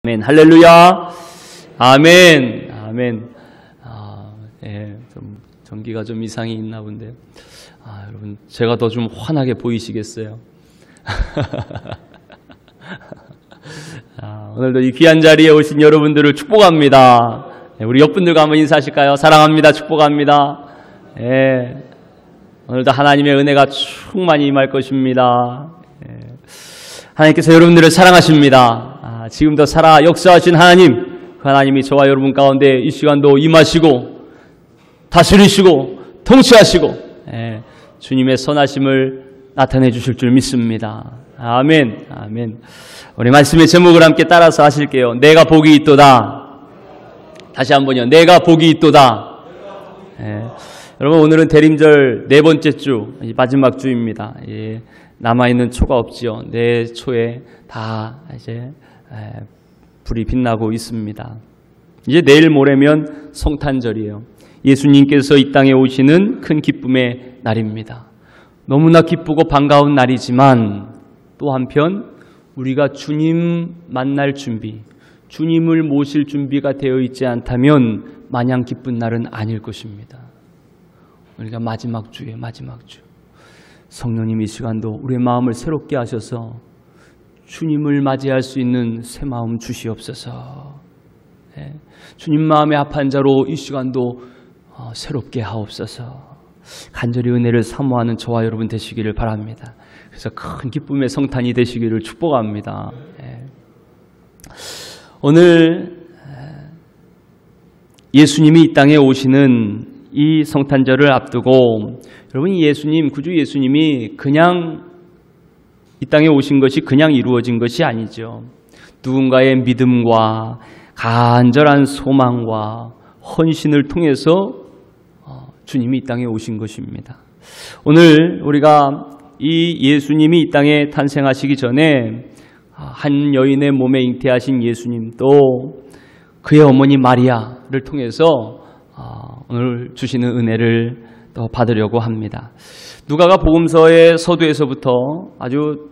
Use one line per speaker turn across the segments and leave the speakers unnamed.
아멘. 할렐루야. 아멘. 아멘. 좀 전기가 좀 이상이 있나 본데. 여러분, 제가 더 좀 환하게 보이시겠어요? 오늘도 이 귀한 자리에 오신 여러분들을 축복합니다. 우리 옆분들과 한번 인사하실까요? 사랑합니다. 축복합니다. 오늘도 하나님의 은혜가 충만히 임할 것입니다. 하나님께서 여러분들을 사랑하십니다. 지금도 살아 역사하신 하나님, 그 하나님이 저와 여러분 가운데 이 시간도 임하시고 다스리시고 통치하시고 주님의 선하심을 나타내 주실 줄 믿습니다. 아멘. 아멘. 우리 말씀의 제목을 함께 따라서 하실게요. 내가 복이 있도다. 다시 한번요. 내가 복이 있도다. 여러분, 오늘은 대림절 네 번째 주, 마지막 주입니다. 남아있는 초가 없지요. 내 초에 다 이제 불이 빛나고 있습니다. 이제 내일 모레면 성탄절이에요. 예수님께서 이 땅에 오시는 큰 기쁨의 날입니다. 너무나 기쁘고 반가운 날이지만 또 한편 우리가 주님 만날 준비, 주님을 모실 준비가 되어 있지 않다면 마냥 기쁜 날은 아닐 것입니다. 우리가 마지막 주에 마지막 주, 성령님 이 시간도 우리의 마음을 새롭게 하셔서 주님을 맞이할 수 있는 새 마음 주시옵소서. 주님 마음에 합한 자로 이 시간도 새롭게 하옵소서. 간절히 은혜를 사모하는 저와 여러분 되시기를 바랍니다. 그래서 큰 기쁨의 성탄이 되시기를 축복합니다. 오늘 예수님이 이 땅에 오시는 이 성탄절을 앞두고 여러분, 예수님, 구주 예수님이 그냥 이 땅에 오신 것이 그냥 이루어진 것이 아니죠. 누군가의 믿음과 간절한 소망과 헌신을 통해서 주님이 이 땅에 오신 것입니다. 오늘 우리가 이 예수님이 이 땅에 탄생하시기 전에 한 여인의 몸에 잉태하신 예수님, 또 그의 어머니 마리아를 통해서 오늘 주시는 은혜를 또 받으려고 합니다. 누가가 복음서의 서두에서부터 아주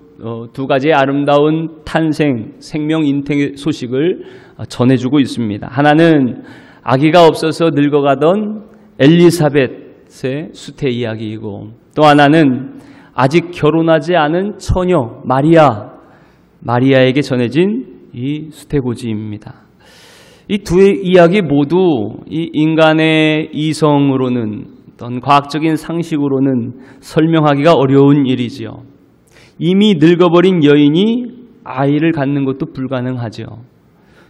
두 가지의 아름다운 탄생, 생명 잉태 소식을 전해주고 있습니다. 하나는 아기가 없어서 늙어가던 엘리사벳의 수태 이야기이고, 또 하나는 아직 결혼하지 않은 처녀 마리아에게 전해진 이 수태고지입니다. 이 두 이야기 모두 이 인간의 이성으로는, 어떤 과학적인 상식으로는 설명하기가 어려운 일이지요. 이미 늙어버린 여인이 아이를 갖는 것도 불가능하죠.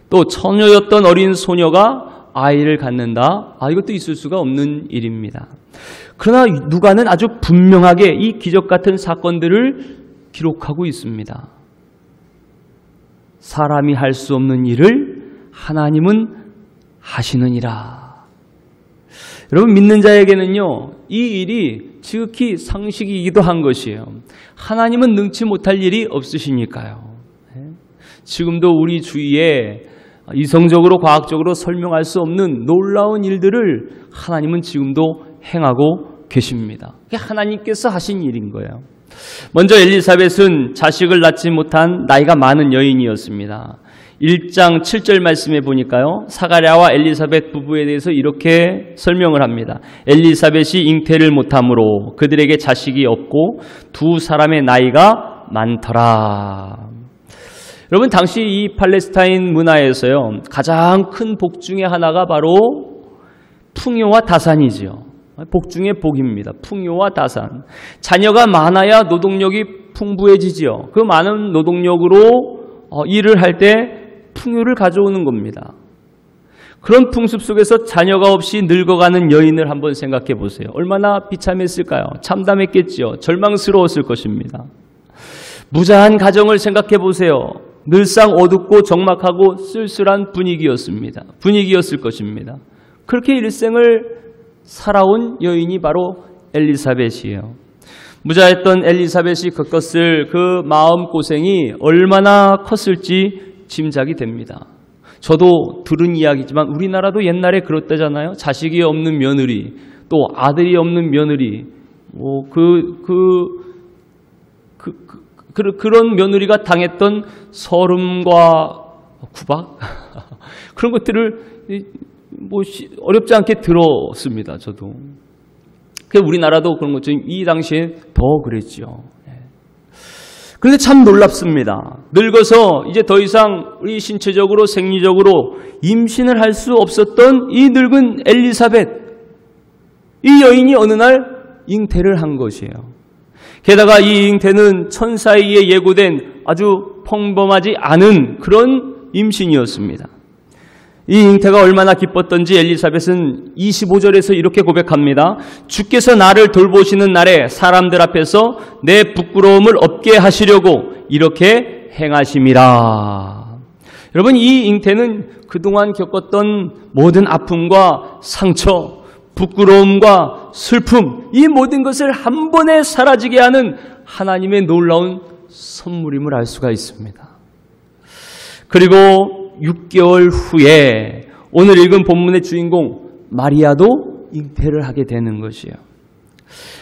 또 처녀였던 어린 소녀가 아이를 갖는다, 이것도 있을 수가 없는 일입니다. 그러나 누가는 아주 분명하게 이 기적 같은 사건들을 기록하고 있습니다. 사람이 할 수 없는 일을 하나님은 하시느니라. 여러분, 믿는 자에게는요, 이 일이 지극히 상식이기도 한 것이에요. 하나님은 능치 못할 일이 없으시니까요. 지금도 우리 주위에 이성적으로 과학적으로 설명할 수 없는 놀라운 일들을 하나님은 지금도 행하고 계십니다. 그게 하나님께서 하신 일인 거예요. 먼저 엘리사벳은 자식을 낳지 못한 나이가 많은 여인이었습니다. 1장 7절 말씀에 보니까요, 사가랴와 엘리사벳 부부에 대해서 이렇게 설명을 합니다. 엘리사벳이 잉태를 못함으로 그들에게 자식이 없고 두 사람의 나이가 많더라. 여러분, 당시 이 팔레스타인 문화에서요, 가장 큰 복 중에 하나가 바로 풍요와 다산이지요. 복 중에 복입니다. 풍요와 다산. 자녀가 많아야 노동력이 풍부해지지요. 그 많은 노동력으로 일을 할 때 풍요를 가져오는 겁니다. 그런 풍습 속에서 자녀가 없이 늙어가는 여인을 한번 생각해 보세요. 얼마나 비참했을까요? 참담했겠지요. 절망스러웠을 것입니다. 무자한 가정을 생각해 보세요. 늘상 어둡고 적막하고 쓸쓸한 분위기였을 것입니다. 그렇게 일생을 살아온 여인이 바로 엘리사벳이에요. 무자했던 엘리사벳이 겪었을 그 마음고생이 얼마나 컸을지 짐작이 됩니다. 저도 들은 이야기지만 우리나라도 옛날에 그렇다잖아요. 자식이 없는 며느리, 또 아들이 없는 며느리, 그런 며느리가 당했던 서름과 구박 그런 것들을 뭐 어렵지 않게 들었습니다. 저도. 우리나라도 그런 것좀 이 당시에 더 그랬죠. 그런데 참 놀랍습니다. 늙어서 이제 더 이상 우리 신체적으로 생리적으로 임신을 할 수 없었던 이 늙은 엘리사벳, 이 여인이 어느 날 잉태를 한 것이에요. 게다가 이 잉태는 천사에 의해 예고된 아주 평범하지 않은 그런 임신이었습니다. 이 잉태가 얼마나 기뻤던지 엘리사벳은 25절에서 이렇게 고백합니다. 주께서 나를 돌보시는 날에 사람들 앞에서 내 부끄러움을 없게 하시려고 이렇게 행하심이라. 여러분, 이 잉태는 그동안 겪었던 모든 아픔과 상처, 부끄러움과 슬픔, 이 모든 것을 한 번에 사라지게 하는 하나님의 놀라운 선물임을 알 수가 있습니다. 그리고 6개월 후에 오늘 읽은 본문의 주인공 마리아도 잉태를 하게 되는 것이에요.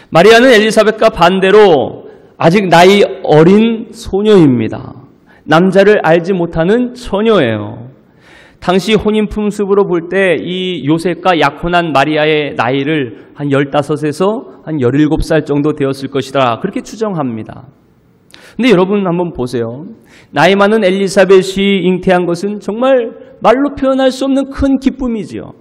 마리아는 엘리사벳과 반대로 아직 나이 어린 소녀입니다. 남자를 알지 못하는 처녀예요. 당시 혼인 풍습으로 볼 때 이 요셉과 약혼한 마리아의 나이를 한 15에서 한 17살 정도 되었을 것이다. 그렇게 추정합니다. 근데 여러분 한번 보세요. 나이 많은 엘리사벳이 잉태한 것은 정말 말로 표현할 수 없는 큰 기쁨이지요.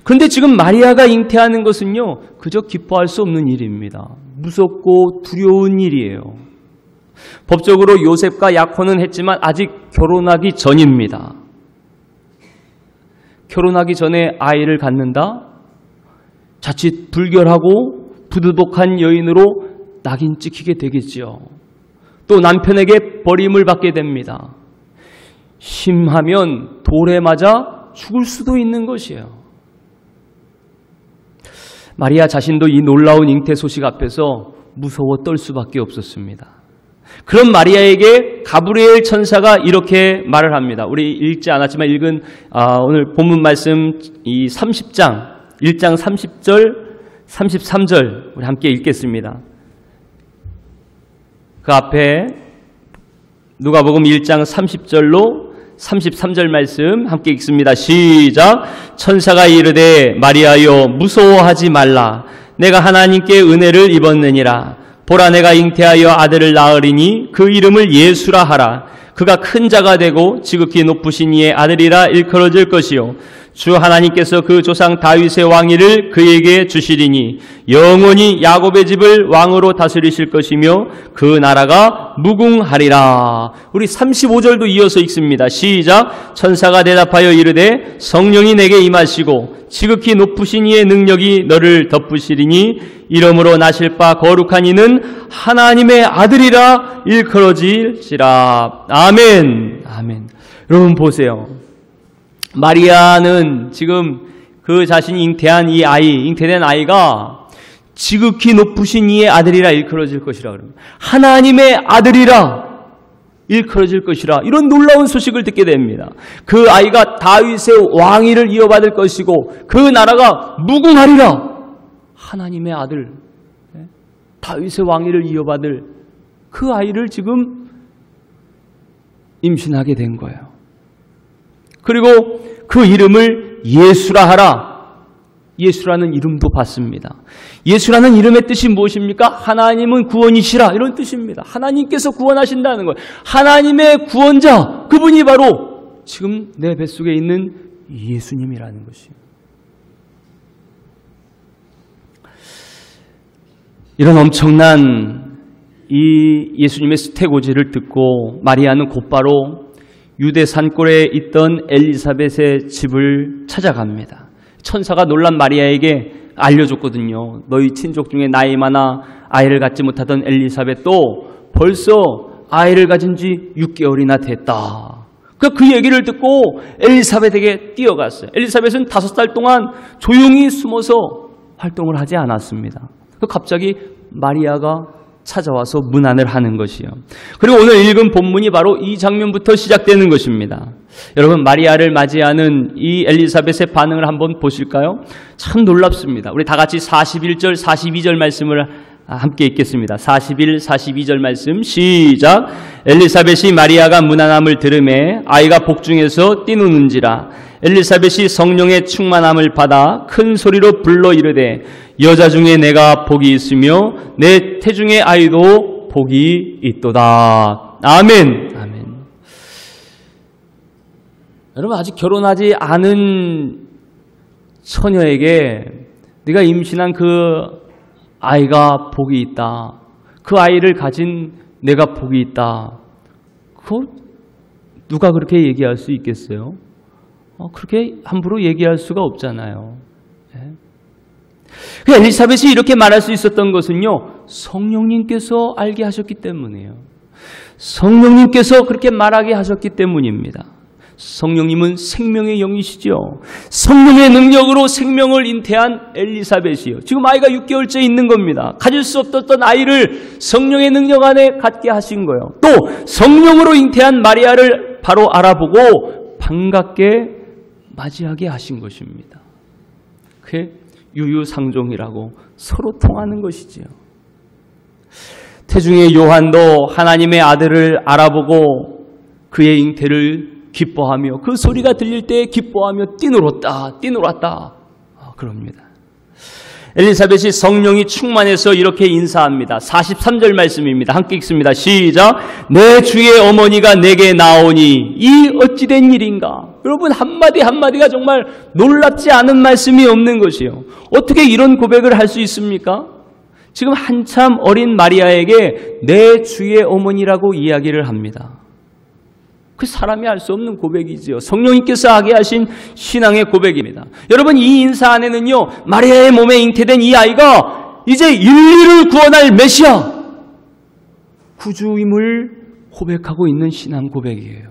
그런데 지금 마리아가 잉태하는 것은요, 그저 기뻐할 수 없는 일입니다. 무섭고 두려운 일이에요. 법적으로 요셉과 약혼은 했지만 아직 결혼하기 전입니다. 결혼하기 전에 아이를 갖는다? 자칫 불결하고 부도덕한 여인으로 낙인 찍히게 되겠지요. 또 남편에게 버림을 받게 됩니다. 심하면 돌에 맞아 죽을 수도 있는 것이에요. 마리아 자신도 이 놀라운 잉태 소식 앞에서 무서워 떨 수밖에 없었습니다. 그런 마리아에게 가브리엘 천사가 이렇게 말을 합니다. 우리 읽지 않았지만 읽은 오늘 본문 말씀 이 30장 1장 30절 33절 우리 함께 읽겠습니다. 그 앞에 누가복음 1장 30절로 33절 말씀 함께 읽습니다. 시작. 천사가 이르되 마리아여 무서워하지 말라. 내가 하나님께 은혜를 입었느니라. 보라 내가 잉태하여 아들을 낳으리니 그 이름을 예수라 하라. 그가 큰 자가 되고 지극히 높으신 이의 아들이라 일컬어질 것이요 주 하나님께서 그 조상 다윗의 왕위를 그에게 주시리니 영원히 야곱의 집을 왕으로 다스리실 것이며 그 나라가 무궁하리라. 우리 35절도 이어서 읽습니다. 시작. 천사가 대답하여 이르되 성령이 내게 임하시고 지극히 높으신 이의 능력이 너를 덮으시리니 이러므로 나실 바 거룩한 이는 하나님의 아들이라 일컬어질지라. 아멘. 아멘. 여러분 보세요. 마리아는 지금 그 자신이 잉태된 아이가 지극히 높으신 이의 아들이라 일컬어질 것이라 그럽니다. 하나님의 아들이라 일컬어질 것이라. 이런 놀라운 소식을 듣게 됩니다. 그 아이가 다윗의 왕위를 이어받을 것이고 그 나라가 무궁하리라. 하나님의 아들, 다윗의 왕위를 이어받을 그 아이를 지금 임신하게 된 거예요. 그리고 그 이름을 예수라 하라. 예수라는 이름도 받습니다. 예수라는 이름의 뜻이 무엇입니까? 하나님은 구원이시라, 이런 뜻입니다. 하나님께서 구원하신다는 거예요. 하나님의 구원자, 그분이 바로 지금 내 뱃속에 있는 예수님이라는 것이에요. 이런 엄청난 이 예수님의 스테고지를 듣고 마리아는 곧바로 유대 산골에 있던 엘리사벳의 집을 찾아갑니다. 천사가 놀란 마리아에게 알려줬거든요. 너희 친족 중에 나이 많아 아이를 갖지 못하던 엘리사벳도 벌써 아이를 가진 지 6개월이나 됐다. 그 얘기를 듣고 엘리사벳에게 뛰어갔어요. 엘리사벳은 5달 동안 조용히 숨어서 활동을 하지 않았습니다. 갑자기 마리아가 찾아와서 문안을 하는 것이요. 그리고 오늘 읽은 본문이 바로 이 장면부터 시작되는 것입니다. 여러분, 마리아를 맞이하는 이 엘리사벳의 반응을 한번 보실까요? 참 놀랍습니다. 우리 다 같이 41절, 42절 말씀을 함께 읽겠습니다. 41, 42절 말씀 시작. 엘리사벳이 마리아가 문안함을 들으매 아이가 복중에서 뛰노는지라. 엘리사벳이 성령의 충만함을 받아 큰 소리로 불러 이르되 여자 중에 내가 복이 있으며 내 태중의 아이도 복이 있도다. 아멘. 아멘. 여러분, 아직 결혼하지 않은 처녀에게 네가 임신한 그 아이가 복이 있다. 그 아이를 가진 내가 복이 있다. 그걸 누가 그렇게 얘기할 수 있겠어요? 그렇게 함부로 얘기할 수가 없잖아요. 네. 엘리사벳이 이렇게 말할 수 있었던 것은요, 성령님께서 알게 하셨기 때문이에요. 성령님께서 그렇게 말하게 하셨기 때문입니다. 성령님은 생명의 영이시죠. 성령의 능력으로 생명을 잉태한 엘리사벳이요. 지금 아이가 6개월째 있는 겁니다. 가질 수 없었던 아이를 성령의 능력 안에 갖게 하신 거예요. 또 성령으로 잉태한 마리아를 바로 알아보고 반갑게 맞이하게 하신 것입니다. 그게 유유상종이라고 서로 통하는 것이지요. 태중의 요한도 하나님의 아들을 알아보고 그의 잉태를 기뻐하며 그 소리가 들릴 때 기뻐하며 뛰놀았다. 그럽니다. 엘리사벳이 성령이 충만해서 이렇게 인사합니다. 43절 말씀입니다. 함께 읽습니다. 시작. 내 주의 어머니가 내게 나오니 이 어찌된 일인가. 여러분, 한마디 한마디가 정말 놀랍지 않은 말씀이 없는 것이요. 어떻게 이런 고백을 할 수 있습니까? 지금 한참 어린 마리아에게 내 주의 어머니라고 이야기를 합니다. 그 사람이 할 수 없는 고백이지요. 성령님께서 하게 하신 신앙의 고백입니다. 여러분, 이 인사 안에는요, 마리아의 몸에 잉태된 이 아이가 이제 인류를 구원할 메시아, 구주임을 고백하고 있는 신앙 고백이에요.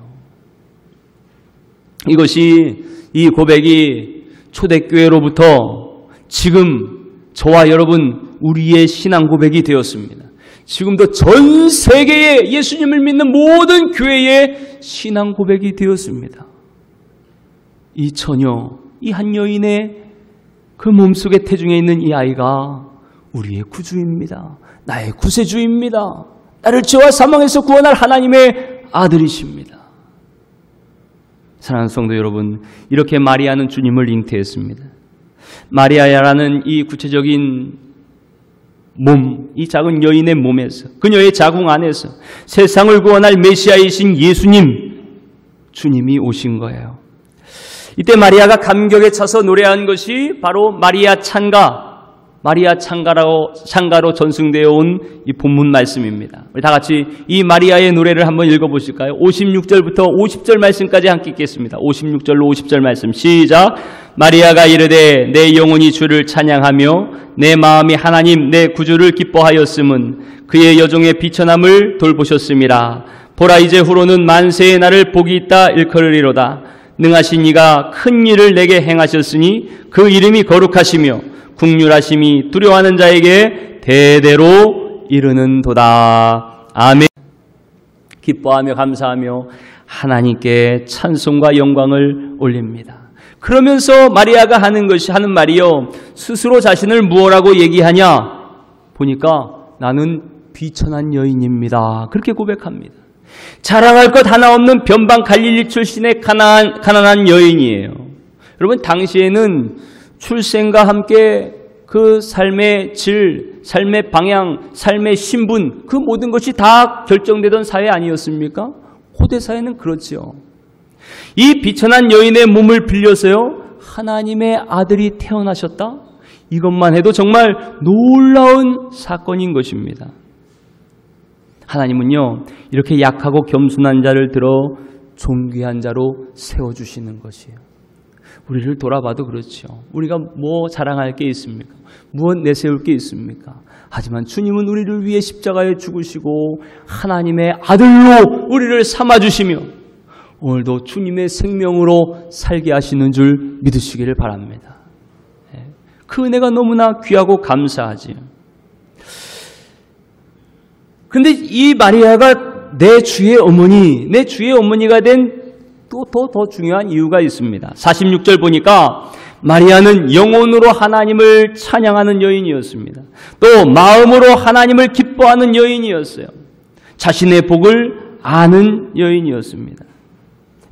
이 고백이 초대교회로부터 지금 저와 여러분 우리의 신앙 고백이 되었습니다. 지금도 전 세계에 예수님을 믿는 모든 교회의 신앙 고백이 되었습니다. 이 처녀, 이 한 여인의 그 몸속에 태중에 있는 이 아이가 우리의 구주입니다. 나의 구세주입니다. 나를 죄와 사망에서 구원할 하나님의 아들이십니다. 사랑하는 성도 여러분, 이렇게 마리아는 주님을 잉태했습니다. 마리아라는 이 구체적인 몸, 이 작은 여인의 몸에서, 그녀의 자궁 안에서 세상을 구원할 메시아이신 예수님, 주님이 오신 거예요. 이때 마리아가 감격에 차서 노래한 것이 바로 마리아 찬가로 전승되어 온 이 본문 말씀입니다. 우리 다 같이 이 마리아의 노래를 한번 읽어보실까요? 56절부터 50절 말씀까지 함께 읽겠습니다. 56절로 50절 말씀 시작. 마리아가 이르되 내 영혼이 주를 찬양하며 내 마음이 하나님 내 구주를 기뻐하였음은 그의 여종의 비천함을 돌보셨음이라. 보라 이제 후로는 만세의 날을 복이 있다 일컬으리로다. 능하신 이가 큰 일을 내게 행하셨으니 그 이름이 거룩하시며 국률하심이 두려워하는 자에게 대대로 이르는도다. 아멘. 기뻐하며 감사하며 하나님께 찬송과 영광을 올립니다. 그러면서 마리아가 하는 말이요, 스스로 자신을 무엇라고 얘기하냐 보니까 나는 비천한 여인입니다. 그렇게 고백합니다. 자랑할 것 하나 없는 변방 갈릴리 출신의 가난한 여인이에요. 여러분, 당시에는 출생과 함께 그 삶의 질, 삶의 방향, 삶의 신분, 그 모든 것이 다 결정되던 사회 아니었습니까? 고대 사회는 그렇지요. 이 비천한 여인의 몸을 빌려서요, 하나님의 아들이 태어나셨다? 이것만 해도 정말 놀라운 사건인 것입니다. 하나님은요, 이렇게 약하고 겸손한 자를 들어 존귀한 자로 세워주시는 것이에요. 우리를 돌아봐도 그렇죠. 우리가 뭐 자랑할 게 있습니까? 무엇 내세울 게 있습니까? 하지만 주님은 우리를 위해 십자가에 죽으시고 하나님의 아들로 우리를 삼아주시며 오늘도 주님의 생명으로 살게 하시는 줄 믿으시기를 바랍니다. 그 은혜가 너무나 귀하고 감사하지요. 그런데 이 마리아가 내 주의 어머니가 된 또 더 중요한 이유가 있습니다. 46절 보니까 마리아는 영혼으로 하나님을 찬양하는 여인이었습니다. 또 마음으로 하나님을 기뻐하는 여인이었어요. 자신의 복을 아는 여인이었습니다.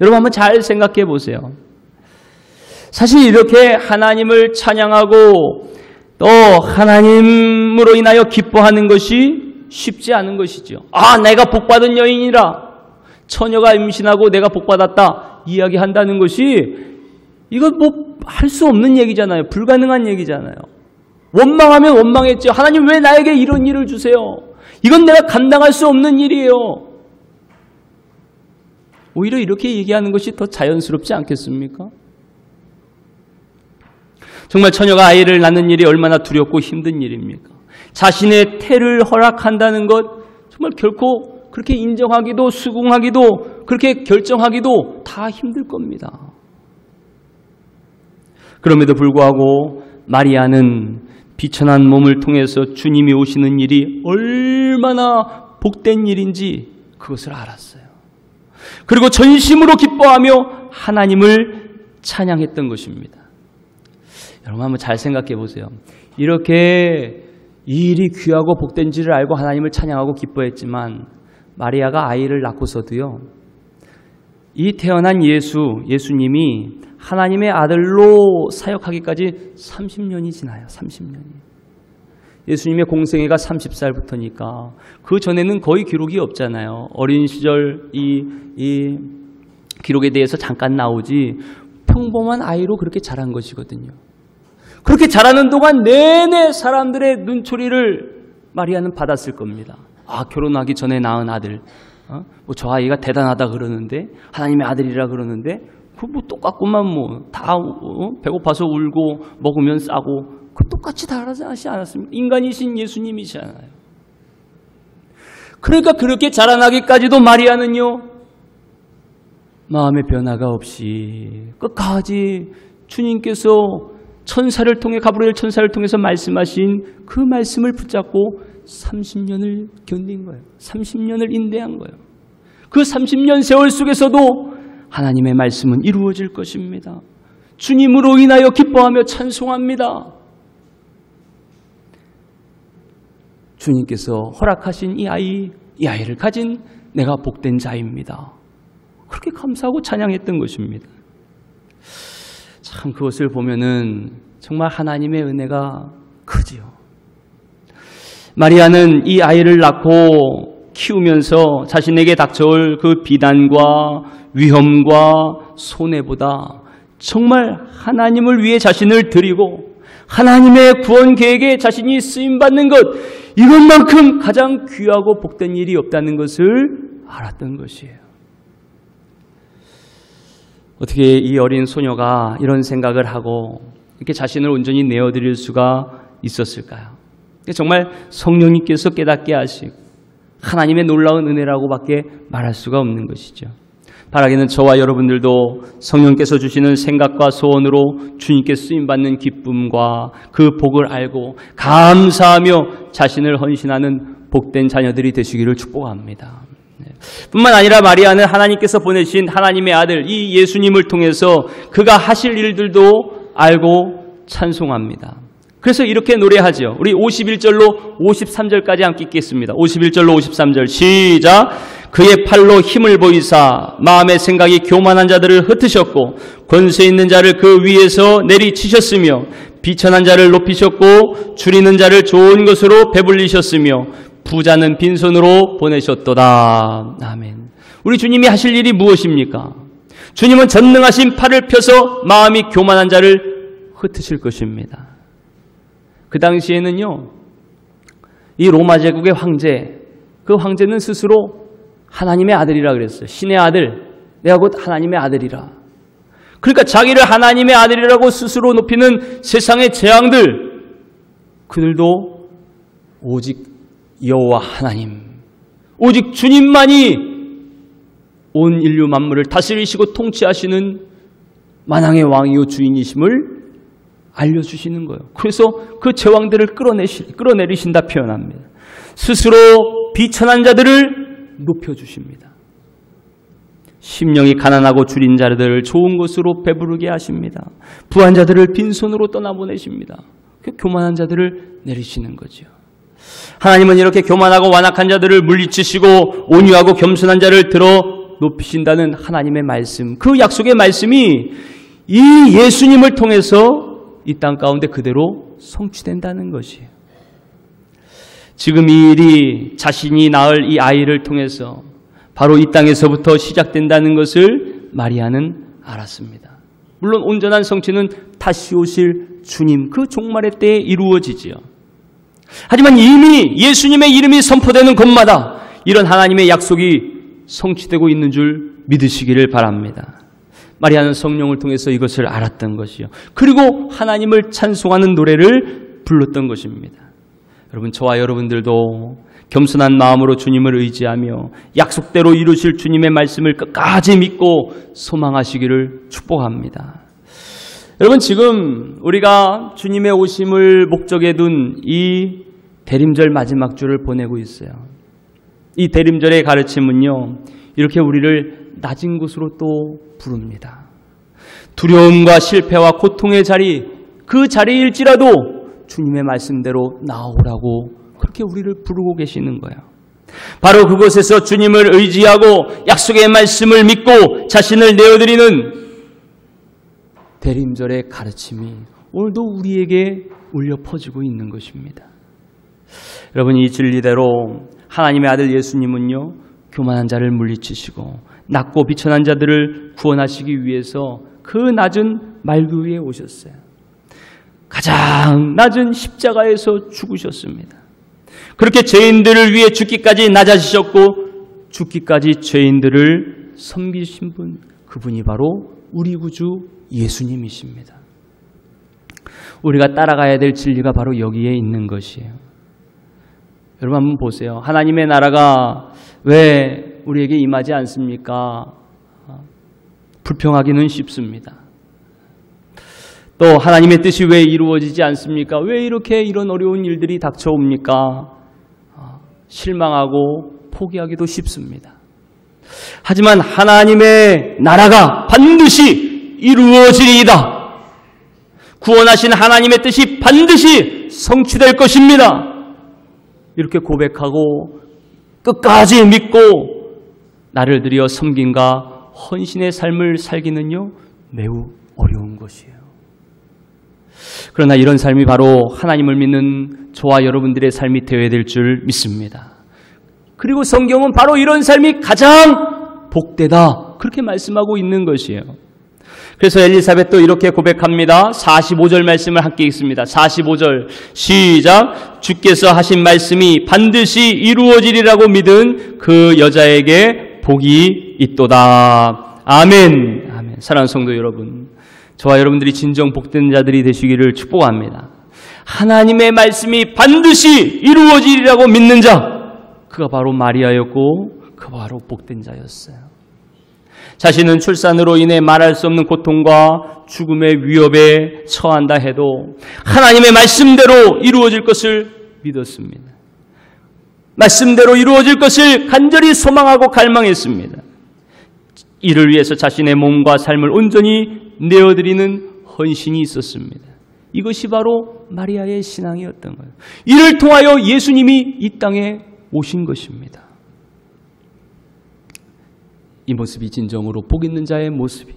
여러분 한번 잘 생각해 보세요. 사실 이렇게 하나님을 찬양하고 또 하나님으로 인하여 기뻐하는 것이 쉽지 않은 것이죠. 내가 복받은 여인이라, 처녀가 임신하고 내가 복받았다 이야기한다는 것이 이거 할 수 없는 얘기잖아요. 불가능한 얘기잖아요. 원망하면 원망했죠. 하나님 왜 나에게 이런 일을 주세요? 이건 내가 감당할 수 없는 일이에요. 오히려 이렇게 얘기하는 것이 더 자연스럽지 않겠습니까? 정말 처녀가 아이를 낳는 일이 얼마나 두렵고 힘든 일입니까? 자신의 태를 허락한다는 것 정말 결코 그렇게 인정하기도 수긍하기도 그렇게 결정하기도 다 힘들 겁니다. 그럼에도 불구하고 마리아는 비천한 몸을 통해서 주님이 오시는 일이 얼마나 복된 일인지 그것을 알았어요. 그리고 전심으로 기뻐하며 하나님을 찬양했던 것입니다. 여러분 한번 잘 생각해 보세요. 이렇게 이 일이 귀하고 복된지를 알고 하나님을 찬양하고 기뻐했지만 마리아가 아이를 낳고서도요, 이 태어난 예수님이 하나님의 아들로 사역하기까지 30년이 지나요. 30년이. 예수님의 공생애가 30살부터니까 그 전에는 거의 기록이 없잖아요. 어린 시절 이 기록에 대해서 잠깐 나오지 평범한 아이로 그렇게 자란 것이거든요. 그렇게 자라는 동안 내내 사람들의 눈초리를 마리아는 받았을 겁니다. 결혼하기 전에 낳은 아들, 저 아이가 대단하다 그러는데, 하나님의 아들이라 그러는데, 똑같구만 다 배고파서 울고 먹으면 싸고 똑같이 다르지 않았습니까? 인간이신 예수님이시잖아요. 그러니까 그렇게 자라나기까지도 마리아는요, 마음의 변화가 없이 끝까지 주님께서 천사를 통해, 가브리엘 천사를 통해서 말씀하신 그 말씀을 붙잡고 30년을 견딘 거예요. 30년을 인내한 거예요. 그 30년 세월 속에서도 하나님의 말씀은 이루어질 것입니다. 주님으로 인하여 기뻐하며 찬송합니다. 주님께서 허락하신 이 아이를 가진 내가 복된 자입니다. 그렇게 감사하고 찬양했던 것입니다. 참 그것을 보면은 정말 하나님의 은혜가 크지요. 마리아는 이 아이를 낳고 키우면서 자신에게 닥쳐올 그 비난과 위험과 손해보다 정말 하나님을 위해 자신을 드리고 하나님의 구원 계획에 자신이 쓰임받는 것, 이것만큼 가장 귀하고 복된 일이 없다는 것을 알았던 것이에요. 어떻게 이 어린 소녀가 이런 생각을 하고 이렇게 자신을 온전히 내어드릴 수가 있었을까요? 정말 성령님께서 깨닫게 하시고 하나님의 놀라운 은혜라고밖에 말할 수가 없는 것이죠. 바라기는 저와 여러분들도 성령께서 주시는 생각과 소원으로 주님께 쓰임받는 기쁨과 그 복을 알고 감사하며 자신을 헌신하는 복된 자녀들이 되시기를 축복합니다. 뿐만 아니라 마리아는 하나님께서 보내신 하나님의 아들 이 예수님을 통해서 그가 하실 일들도 알고 찬송합니다. 그래서 이렇게 노래하죠. 우리 51절로 53절까지 함께 읽겠습니다. 51절로 53절 시작. 그의 팔로 힘을 보이사 마음의 생각이 교만한 자들을 흩으셨고 권세 있는 자를 그 위에서 내리치셨으며 비천한 자를 높이셨고 줄이는 자를 좋은 것으로 배불리셨으며 부자는 빈손으로 보내셨도다. 아멘. 우리 주님이 하실 일이 무엇입니까? 주님은 전능하신 팔을 펴서 마음이 교만한 자를 흩으실 것입니다. 그 당시에는요, 이 로마 제국의 황제, 그 황제는 스스로 하나님의 아들이라 그랬어요. 신의 아들, 내가 곧 하나님의 아들이라. 그러니까 자기를 하나님의 아들이라고 스스로 높이는 세상의 재앙들, 그들도 오직 여호와 하나님, 오직 주님만이 온 인류 만물을 다스리시고 통치하시는 만왕의 왕이요 주인이심을 알려주시는 거예요. 그래서 그 제왕들을 끌어내리신다 표현합니다. 스스로 비천한 자들을 높여주십니다. 심령이 가난하고 줄인 자들을 좋은 것으로 배부르게 하십니다. 부한 자들을 빈손으로 떠나보내십니다. 그 교만한 자들을 내리시는 거죠. 하나님은 이렇게 교만하고 완악한 자들을 물리치시고 온유하고 겸손한 자를 들어 높이신다는 하나님의 말씀, 그 약속의 말씀이 이 예수님을 통해서 이 땅 가운데 그대로 성취된다는 것이에요. 지금 이 일이 자신이 낳을 이 아이를 통해서 바로 이 땅에서부터 시작된다는 것을 마리아는 알았습니다. 물론 온전한 성취는 다시 오실 주님 그 종말의 때에 이루어지지요. 하지만 이미 예수님의 이름이 선포되는 곳마다 이런 하나님의 약속이 성취되고 있는 줄 믿으시기를 바랍니다. 마리아는 성령을 통해서 이것을 알았던 것이요. 그리고 하나님을 찬송하는 노래를 불렀던 것입니다. 여러분, 저와 여러분들도 겸손한 마음으로 주님을 의지하며 약속대로 이루실 주님의 말씀을 끝까지 믿고 소망하시기를 축복합니다. 여러분, 지금 우리가 주님의 오심을 목적에 둔 이 대림절 마지막 주를 보내고 있어요. 이 대림절의 가르침은요, 이렇게 우리를 낮은 곳으로 또 부릅니다. 두려움과 실패와 고통의 자리, 그 자리일지라도 주님의 말씀대로 나오라고 그렇게 우리를 부르고 계시는 거예요. 바로 그곳에서 주님을 의지하고 약속의 말씀을 믿고 자신을 내어드리는 대림절의 가르침이 오늘도 우리에게 울려 퍼지고 있는 것입니다. 여러분, 이 진리대로 하나님의 아들 예수님은요, 교만한 자를 물리치시고 낮고 비천한 자들을 구원하시기 위해서 그 낮은 말구 위에 오셨어요. 가장 낮은 십자가에서 죽으셨습니다. 그렇게 죄인들을 위해 죽기까지 낮아지셨고 죽기까지 죄인들을 섬기신 분, 그분이 바로 우리 구주 예수님이십니다. 우리가 따라가야 될 진리가 바로 여기에 있는 것이에요. 여러분, 한번 보세요. 하나님의 나라가 왜 우리에게 임하지 않습니까? 불평하기는 쉽습니다. 또 하나님의 뜻이 왜 이루어지지 않습니까? 왜 이렇게 이런 어려운 일들이 닥쳐옵니까? 실망하고 포기하기도 쉽습니다. 하지만 하나님의 나라가 반드시 이루어지리이다. 구원하신 하나님의 뜻이 반드시 성취될 것입니다. 이렇게 고백하고 끝까지 믿고 나를 들여 섬김과 헌신의 삶을 살기는요, 매우 어려운 것이에요. 그러나 이런 삶이 바로 하나님을 믿는 저와 여러분들의 삶이 되어야 될 줄 믿습니다. 그리고 성경은 바로 이런 삶이 가장 복되다, 그렇게 말씀하고 있는 것이에요. 그래서 엘리사벳도 이렇게 고백합니다. 45절 말씀을 함께 읽습니다. 45절 시작. 주께서 하신 말씀이 반드시 이루어지리라고 믿은 그 여자에게 복이 있도다. 아멘. 아멘. 사랑하는 성도 여러분, 저와 여러분들이 진정 복된 자들이 되시기를 축복합니다. 하나님의 말씀이 반드시 이루어지리라고 믿는 자, 그가 바로 마리아였고 그가 바로 복된 자였어요. 자신은 출산으로 인해 말할 수 없는 고통과 죽음의 위협에 처한다 해도 하나님의 말씀대로 이루어질 것을 믿었습니다. 말씀대로 이루어질 것을 간절히 소망하고 갈망했습니다. 이를 위해서 자신의 몸과 삶을 온전히 내어드리는 헌신이 있었습니다. 이것이 바로 마리아의 신앙이었던 거예요. 이를 통하여 예수님이 이 땅에 오신 것입니다. 이 모습이 진정으로 복 있는 자의 모습이,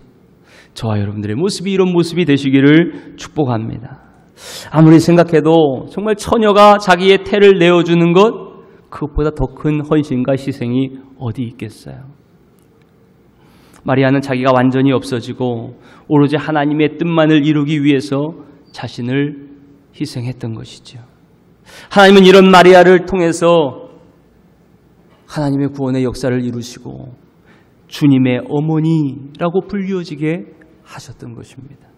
저와 여러분들의 모습이 이런 모습이 되시기를 축복합니다. 아무리 생각해도 정말 처녀가 자기의 태를 내어주는 것, 그것보다 더 큰 헌신과 희생이 어디 있겠어요. 마리아는 자기가 완전히 없어지고 오로지 하나님의 뜻만을 이루기 위해서 자신을 희생했던 것이죠. 하나님은 이런 마리아를 통해서 하나님의 구원의 역사를 이루시고 주님의 어머니라고 불리워지게 하셨던 것입니다.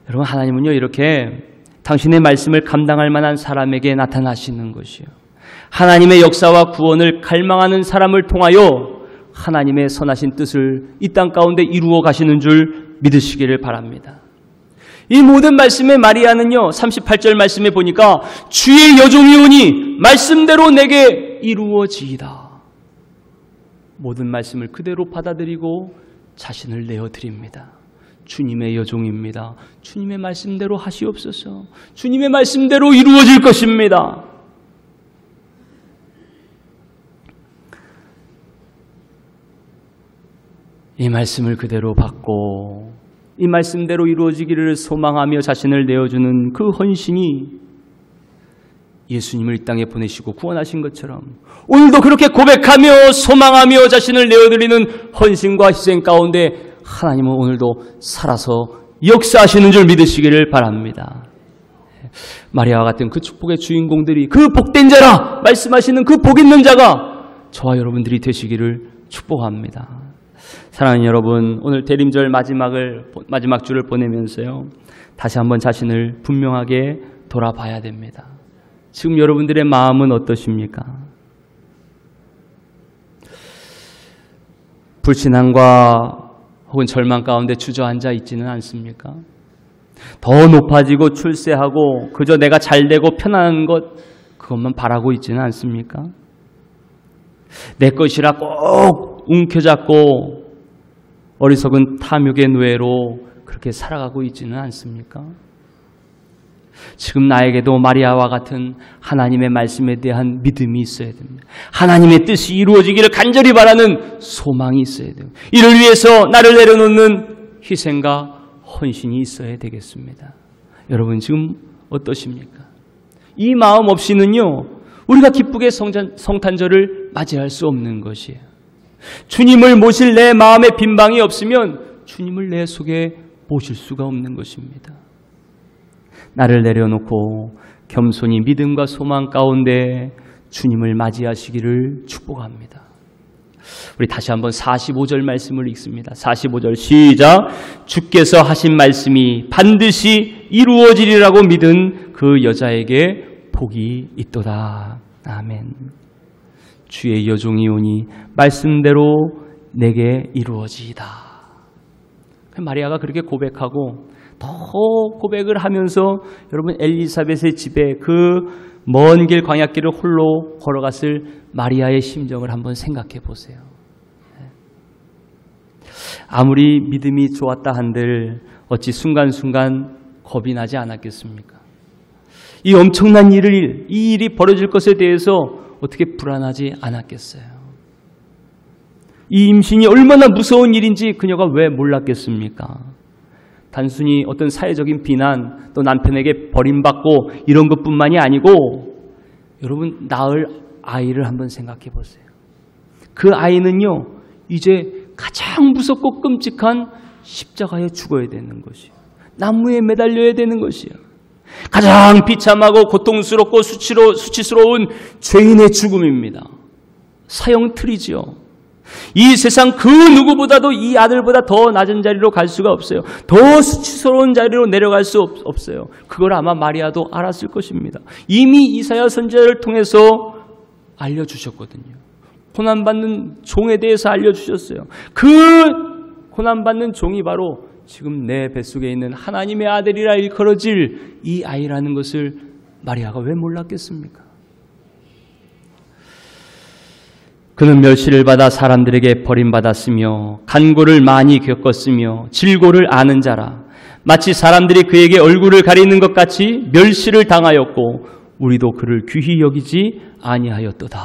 여러분, 하나님은요, 이렇게 당신의 말씀을 감당할 만한 사람에게 나타나시는 것이요, 하나님의 역사와 구원을 갈망하는 사람을 통하여 하나님의 선하신 뜻을 이 땅 가운데 이루어 가시는 줄 믿으시기를 바랍니다. 이 모든 말씀의 마리아는요, 38절 말씀에 보니까 주의 여종이 오니 말씀대로 내게 이루어지이다. 모든 말씀을 그대로 받아들이고 자신을 내어드립니다. 주님의 여종입니다. 주님의 말씀대로 하시옵소서. 주님의 말씀대로 이루어질 것입니다. 이 말씀을 그대로 받고 이 말씀대로 이루어지기를 소망하며 자신을 내어주는 그 헌신이 예수님을 이 땅에 보내시고 구원하신 것처럼 오늘도 그렇게 고백하며 소망하며 자신을 내어드리는 헌신과 희생 가운데 하나님은 오늘도 살아서 역사하시는 줄 믿으시기를 바랍니다. 마리아와 같은 그 축복의 주인공들이 그 복된 자라 말씀하시는 그 복 있는 자가 저와 여러분들이 되시기를 축복합니다. 사랑하는 여러분, 오늘 대림절 마지막 주를 보내면서요, 다시 한번 자신을 분명하게 돌아봐야 됩니다. 지금 여러분들의 마음은 어떠십니까? 불신앙과 혹은 절망 가운데 주저앉아 있지는 않습니까? 더 높아지고 출세하고 그저 내가 잘되고 편안한 것 그것만 바라고 있지는 않습니까? 내 것이라 꼭 움켜잡고 어리석은 탐욕의 노예로 그렇게 살아가고 있지는 않습니까? 지금 나에게도 마리아와 같은 하나님의 말씀에 대한 믿음이 있어야 됩니다. 하나님의 뜻이 이루어지기를 간절히 바라는 소망이 있어야 돼요. 이를 위해서 나를 내려놓는 희생과 헌신이 있어야 되겠습니다. 여러분 지금 어떠십니까? 이 마음 없이는요, 우리가 기쁘게 성탄절을 맞이할 수 없는 것이에요. 주님을 모실 내 마음에 빈방이 없으면 주님을 내 속에 모실 수가 없는 것입니다. 나를 내려놓고 겸손히 믿음과 소망 가운데 주님을 맞이하시기를 축복합니다. 우리 다시 한번 45절 말씀을 읽습니다. 45절 시작. 주께서 하신 말씀이 반드시 이루어지리라고 믿은 그 여자에게 복이 있도다. 아멘. 주의 여종이 오니 말씀대로 내게 이루어지이다. 마리아가 그렇게 고백하고 더 고백을 하면서 여러분 엘리사벳의 집에 그 먼 길 광야길을 홀로 걸어갔을 마리아의 심정을 한번 생각해 보세요. 아무리 믿음이 좋았다 한들 어찌 순간순간 겁이 나지 않았겠습니까? 이 엄청난 이 일이 벌어질 것에 대해서 어떻게 불안하지 않았겠어요? 이 임신이 얼마나 무서운 일인지 그녀가 왜 몰랐겠습니까? 단순히 어떤 사회적인 비난, 또 남편에게 버림받고 이런 것뿐만이 아니고 여러분 낳을 아이를 한번 생각해 보세요. 그 아이는요, 이제 가장 무섭고 끔찍한 십자가에 죽어야 되는 것이에요. 나무에 매달려야 되는 것이에요. 가장 비참하고 고통스럽고 수치스러운 죄인의 죽음입니다. 사형틀이지요. 이 세상 그 누구보다도 이 아들보다 더 낮은 자리로 갈 수가 없어요. 더 수치스러운 자리로 내려갈 수 없어요. 그걸 아마 마리아도 알았을 것입니다. 이미 이사야 선지자를 통해서 알려주셨거든요. 고난받는 종에 대해서 알려주셨어요. 그 고난받는 종이 바로 지금 내 뱃속에 있는 하나님의 아들이라 일컬어질 이 아이라는 것을 마리아가 왜 몰랐겠습니까? 그는 멸시를 받아 사람들에게 버림받았으며 간고를 많이 겪었으며 질고를 아는 자라. 마치 사람들이 그에게 얼굴을 가리는 것 같이 멸시를 당하였고 우리도 그를 귀히 여기지 아니하였도다.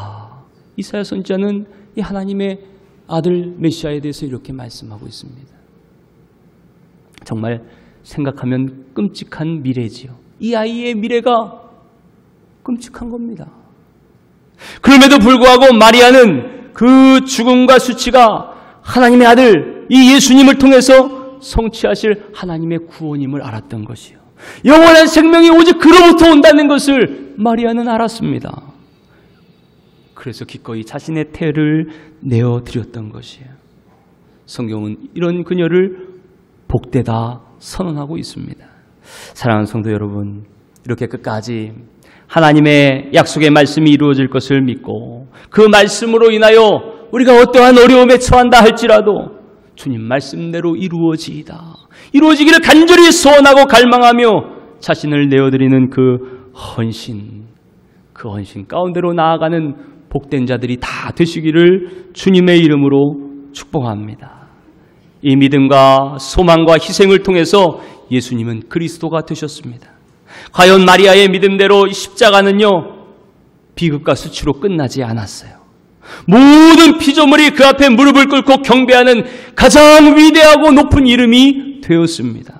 이사야 선지자는 이 하나님의 아들 메시아에 대해서 이렇게 말씀하고 있습니다. 정말 생각하면 끔찍한 미래지요. 이 아이의 미래가 끔찍한 겁니다. 그럼에도 불구하고 마리아는 그 죽음과 수치가 하나님의 아들 이 예수님을 통해서 성취하실 하나님의 구원임을 알았던 것이요. 영원한 생명이 오직 그로부터 온다는 것을 마리아는 알았습니다. 그래서 기꺼이 자신의 태를 내어드렸던 것이에요. 성경은 이런 그녀를 복되다 선언하고 있습니다. 사랑하는 성도 여러분, 이렇게 끝까지 하나님의 약속의 말씀이 이루어질 것을 믿고 그 말씀으로 인하여 우리가 어떠한 어려움에 처한다 할지라도 주님 말씀대로 이루어지이다. 이루어지기를 간절히 소원하고 갈망하며 자신을 내어드리는 그 헌신 가운데로 나아가는 복된 자들이 다 되시기를 주님의 이름으로 축복합니다. 이 믿음과 소망과 희생을 통해서 예수님은 그리스도가 되셨습니다. 과연 마리아의 믿음대로 십자가는요, 비극과 수치로 끝나지 않았어요. 모든 피조물이 그 앞에 무릎을 꿇고 경배하는 가장 위대하고 높은 이름이 되었습니다.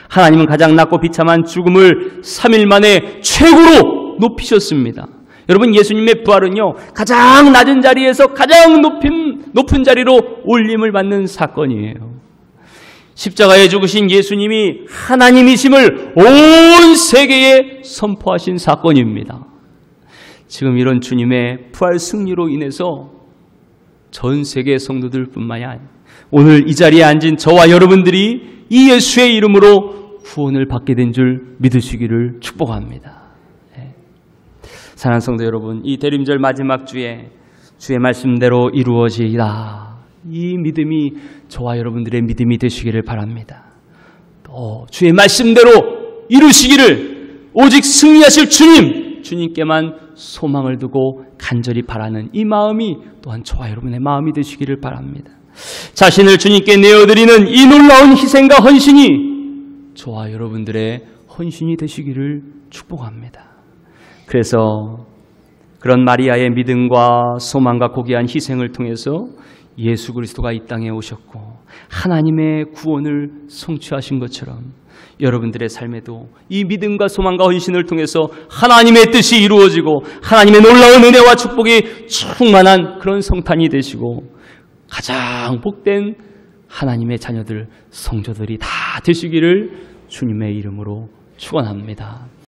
하나님은 가장 낮고 비참한 죽음을 3일 만에 최고로 높이셨습니다. 여러분, 예수님의 부활은요, 가장 낮은 자리에서 가장 높은 자리로 올림을 받는 사건이에요. 십자가에 죽으신 예수님이 하나님이심을 온 세계에 선포하신 사건입니다. 지금 이런 주님의 부활 승리로 인해서 전 세계 성도들뿐만이 아니라 오늘 이 자리에 앉은 저와 여러분들이 이 예수의 이름으로 구원을 받게 된 줄 믿으시기를 축복합니다. 사랑하는 성도 여러분, 이 대림절 마지막 주에 주의 말씀대로 이루어지이다, 이 믿음이 저와 여러분들의 믿음이 되시기를 바랍니다. 또 주의 말씀대로 이루시기를 오직 승리하실 주님께만 소망을 두고 간절히 바라는 이 마음이 또한 저와 여러분의 마음이 되시기를 바랍니다. 자신을 주님께 내어드리는 이 놀라운 희생과 헌신이 저와 여러분들의 헌신이 되시기를 축복합니다. 그래서 그런 마리아의 믿음과 소망과 고귀한 희생을 통해서 예수 그리스도가 이 땅에 오셨고 하나님의 구원을 성취하신 것처럼 여러분들의 삶에도 이 믿음과 소망과 헌신을 통해서 하나님의 뜻이 이루어지고 하나님의 놀라운 은혜와 축복이 충만한 그런 성탄이 되시고 가장 복된 하나님의 자녀들, 성도들이 다 되시기를 주님의 이름으로 축원합니다.